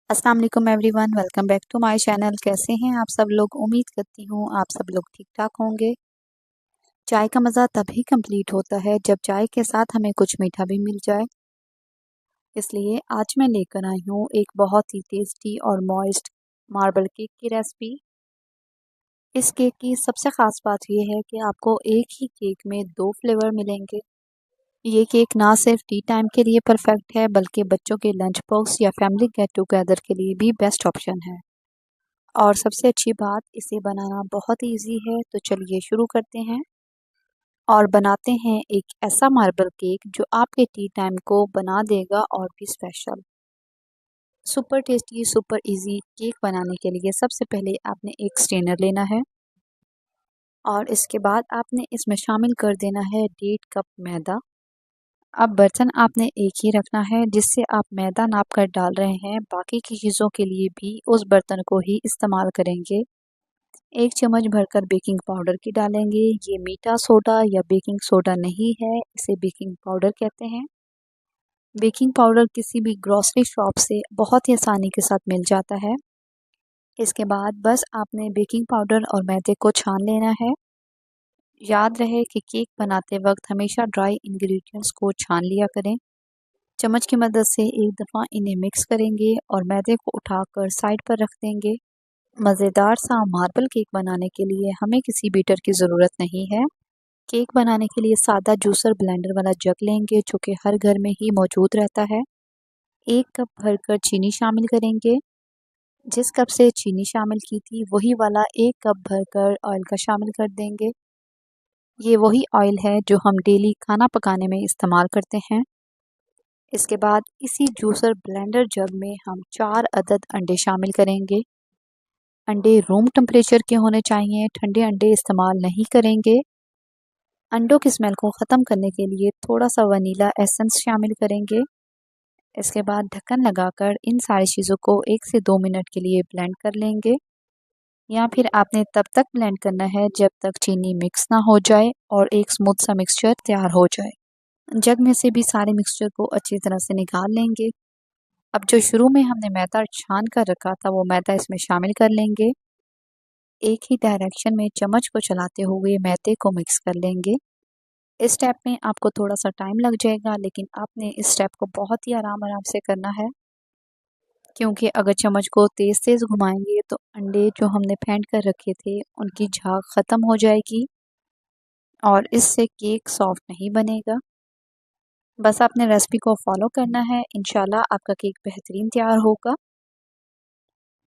अस्सलाम वालेकुम everyone, welcome back to my channel. कैसे हैं आप सब लोग? उम्मीद करती हूँ आप सब लोग ठीक ठाक होंगे। चाय का मज़ा तभी कंप्लीट होता है जब चाय के साथ हमें कुछ मीठा भी मिल जाए। इसलिए आज मैं लेकर आई हूँ एक बहुत ही टेस्टी और मॉइस्ट मार्बल केक की रेसिपी। इस केक की सबसे ख़ास बात यह है कि आपको एक ही केक में 2 फ्लेवर मिलेंगे। ये केक ना सिर्फ टी टाइम के लिए परफेक्ट है बल्कि बच्चों के लंच बॉक्स या फैमिली गेट टुगेदर के लिए भी बेस्ट ऑप्शन है। और सबसे अच्छी बात, इसे बनाना बहुत ईजी है। तो चलिए शुरू करते हैं और बनाते हैं एक ऐसा मार्बल केक जो आपके टी टाइम को बना देगा और भी special. Super tasty super easy cake बनाने के लिए सबसे पहले आपने एक स्ट्रेनर लेना है और इसके बाद आपने इसमें शामिल कर देना है 1.5 कप मैदा। अब बर्तन आपने एक ही रखना है जिससे आप मैदा नाप कर डाल रहे हैं। बाकी की चीज़ों के लिए भी उस बर्तन को ही इस्तेमाल करेंगे। 1 चम्मच भरकर बेकिंग पाउडर की डालेंगे। ये मीठा सोडा या बेकिंग सोडा नहीं है, इसे बेकिंग पाउडर कहते हैं। बेकिंग पाउडर किसी भी ग्रोसरी शॉप से बहुत ही आसानी के साथ मिल जाता है। इसके बाद बस आपने बेकिंग पाउडर और मैदे को छान लेना है। याद रहे कि केक बनाते वक्त हमेशा ड्राई इंग्रेडिएंट्स को छान लिया करें। चम्मच की मदद से एक दफ़ा इन्हें मिक्स करेंगे और मैदे को उठाकर साइड पर रख देंगे। मज़ेदार सा मार्बल केक बनाने के लिए हमें किसी बीटर की ज़रूरत नहीं है। केक बनाने के लिए सादा जूसर ब्लेंडर वाला जग लेंगे जो कि हर घर में ही मौजूद रहता है। 1 कप भरकर चीनी शामिल करेंगे। जिस कप से चीनी शामिल की थी वही वाला 1 कप भरकर ऑयल का शामिल कर देंगे। ये वही ऑयल है जो हम डेली खाना पकाने में इस्तेमाल करते हैं। इसके बाद इसी जूसर ब्लेंडर जग में हम 4 अदद अंडे शामिल करेंगे। अंडे रूम टेम्परेचर के होने चाहिए, ठंडे अंडे इस्तेमाल नहीं करेंगे। अंडों की स्मेल को ख़त्म करने के लिए थोड़ा सा वनीला एसेंस शामिल करेंगे। इसके बाद ढक्कन लगाकर इन सारी चीज़ों को 1 से 2 मिनट के लिए ब्लेंड कर लेंगे। या फिर आपने तब तक ब्लेंड करना है जब तक चीनी मिक्स ना हो जाए और एक स्मूथ सा मिक्सचर तैयार हो जाए। जग में से भी सारे मिक्सचर को अच्छी तरह से निकाल लेंगे। अब जो शुरू में हमने मैदा छान कर रखा था वो मैदा इसमें शामिल कर लेंगे। एक ही डायरेक्शन में चम्मच को चलाते हुए मैदे को मिक्स कर लेंगे। इस स्टेप में आपको थोड़ा सा टाइम लग जाएगा, लेकिन आपने इस स्टेप को बहुत ही आराम आराम से करना है, क्योंकि अगर चम्मच को तेज़ तेज़ घुमाएंगे तो अंडे जो हमने फेंट कर रखे थे उनकी झाग ख़त्म हो जाएगी और इससे केक सॉफ्ट नहीं बनेगा। बस आपने रेसिपी को फॉलो करना है, इंशाल्लाह आपका केक बेहतरीन तैयार होगा।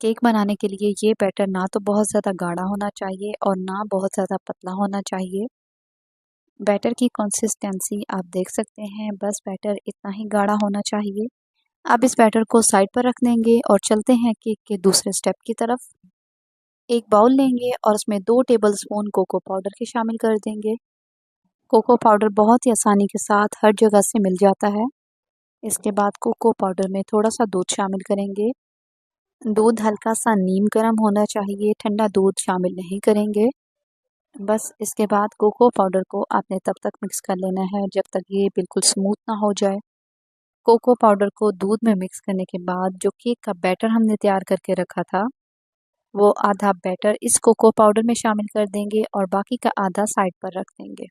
केक बनाने के लिए ये बैटर ना तो बहुत ज़्यादा गाढ़ा होना चाहिए और ना बहुत ज़्यादा पतला होना चाहिए। बैटर की कंसिस्टेंसी आप देख सकते हैं, बस बैटर इतना ही गाढ़ा होना चाहिए। अब इस बैटर को साइड पर रख देंगे और चलते हैं केक के दूसरे स्टेप की तरफ। एक बाउल लेंगे और उसमें 2 टेबलस्पून कोको पाउडर के शामिल कर देंगे। कोको पाउडर बहुत ही आसानी के साथ हर जगह से मिल जाता है। इसके बाद कोको पाउडर में थोड़ा सा दूध शामिल करेंगे। दूध हल्का सा नीम गर्म होना चाहिए, ठंडा दूध शामिल नहीं करेंगे। बस इसके बाद कोको पाउडर को आपने तब तक मिक्स कर लेना है जब तक ये बिल्कुल स्मूथ ना हो जाए। कोको पाउडर को दूध में मिक्स करने के बाद जो केक का बैटर हमने तैयार करके रखा था वो आधा बैटर इस कोको पाउडर में शामिल कर देंगे और बाकी का आधा साइड पर रख देंगे।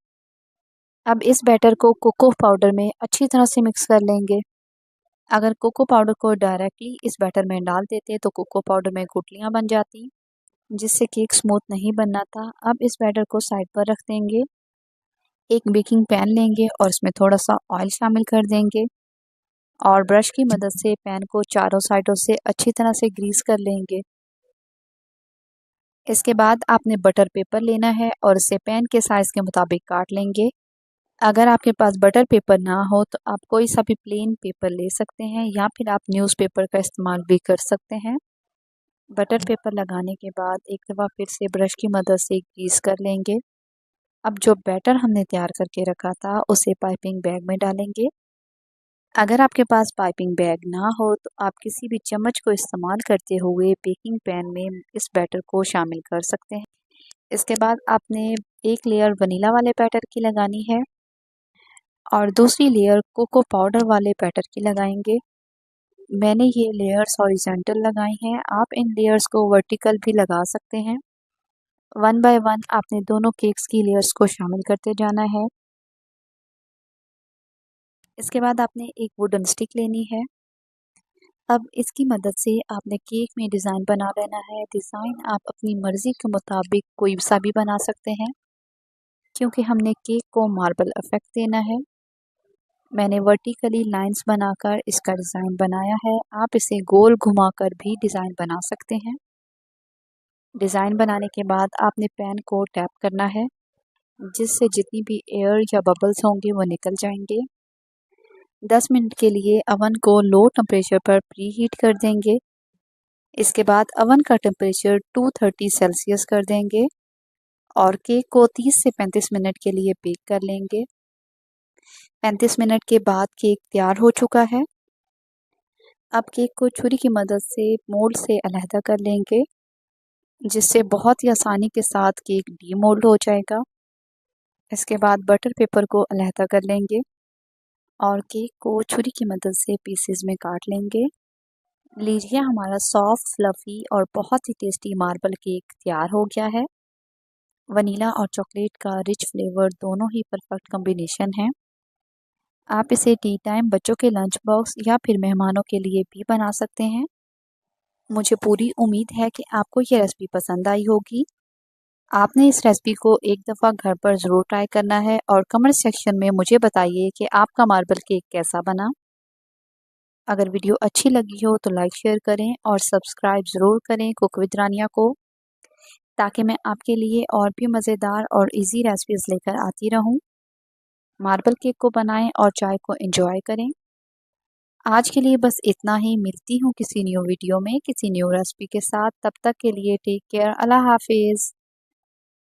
अब इस बैटर को कोको पाउडर में अच्छी तरह से मिक्स कर लेंगे। अगर कोको पाउडर को डायरेक्टली इस बैटर में डाल देते तो कोको पाउडर में गुठलियाँ बन जाती, जिससे केक स्मूथ नहीं बनना था। अब इस बैटर को साइड पर रख देंगे। एक बेकिंग पैन लेंगे और इसमें थोड़ा सा ऑयल शामिल कर देंगे और ब्रश की मदद से पैन को चारों साइडों से अच्छी तरह से ग्रीस कर लेंगे। इसके बाद आपने बटर पेपर लेना है और इसे पैन के साइज़ के मुताबिक काट लेंगे। अगर आपके पास बटर पेपर ना हो तो आप कोई सा भी प्लेन पेपर ले सकते हैं या फिर आप न्यूज़पेपर का इस्तेमाल भी कर सकते हैं। बटर पेपर लगाने के बाद एक दफ़ा फिर से ब्रश की मदद से ग्रीस कर लेंगे। अब जो बैटर हमने तैयार करके रखा था उसे पाइपिंग बैग में डालेंगे। अगर आपके पास पाइपिंग बैग ना हो तो आप किसी भी चम्मच को इस्तेमाल करते हुए बेकिंग पैन में इस बैटर को शामिल कर सकते हैं। इसके बाद आपने एक लेयर वनीला वाले बैटर की लगानी है और दूसरी लेयर कोको पाउडर वाले बैटर की लगाएंगे। मैंने ये लेयर्स हॉरिजॉन्टल लगाई हैं, आप इन लेयर्स को वर्टिकल भी लगा सकते हैं। वन बाय वन आपने दोनों केक्स की लेयर्स को शामिल करते जाना है। इसके बाद आपने एक वुडन स्टिक लेनी है। अब इसकी मदद से आपने केक में डिज़ाइन बना लेना है। डिज़ाइन आप अपनी मर्ज़ी के मुताबिक कोई सा भी बना सकते हैं, क्योंकि हमने केक को मार्बल इफ़ेक्ट देना है। मैंने वर्टिकली लाइंस बनाकर इसका डिज़ाइन बनाया है। आप इसे गोल घुमाकर भी डिज़ाइन बना सकते हैं। डिज़ाइन बनाने के बाद आपने पैन को टैप करना है, जिससे जितनी भी एयर या बबल्स होंगे वो निकल जाएंगे। 10 मिनट के लिए अवन को लो टेम्परेचर पर प्री हीट कर देंगे। इसके बाद अवन का टेम्परेचर 230 सेल्सियस कर देंगे और केक को 30 से 35 मिनट के लिए बेक कर लेंगे। 35 मिनट के बाद केक तैयार हो चुका है। अब केक को छुरी की मदद से मोल्ड से अलहदा कर लेंगे, जिससे बहुत ही आसानी के साथ केक डीमोल्ड हो जाएगा। इसके बाद बटर पेपर को अलहदा कर लेंगे और केक को छुरी की मदद से पीसेस में काट लेंगे। लीजिए, हमारा सॉफ्ट, फ्लफी और बहुत ही टेस्टी मार्बल केक तैयार हो गया है। वनीला और चॉकलेट का रिच फ्लेवर दोनों ही परफेक्ट कॉम्बिनेशन है। आप इसे टी टाइम, बच्चों के लंच बॉक्स या फिर मेहमानों के लिए भी बना सकते हैं। मुझे पूरी उम्मीद है कि आपको ये रेसिपी पसंद आई होगी। आपने इस रेसिपी को एक दफ़ा घर पर ज़रूर ट्राई करना है और कमेंट सेक्शन में मुझे बताइए कि आपका मार्बल केक कैसा बना। अगर वीडियो अच्छी लगी हो तो लाइक शेयर करें और सब्सक्राइब ज़रूर करें कुक विद रानिया को, ताकि मैं आपके लिए और भी मज़ेदार और इजी रेसिपीज़ लेकर आती रहूं। मार्बल केक को बनाएं और चाय को एंजॉय करें। आज के लिए बस इतना ही। मिलती हूँ किसी न्यू वीडियो में किसी न्यू रेसिपी के साथ। तब तक के लिए टेक केयर। अल्लाह हाफिज़।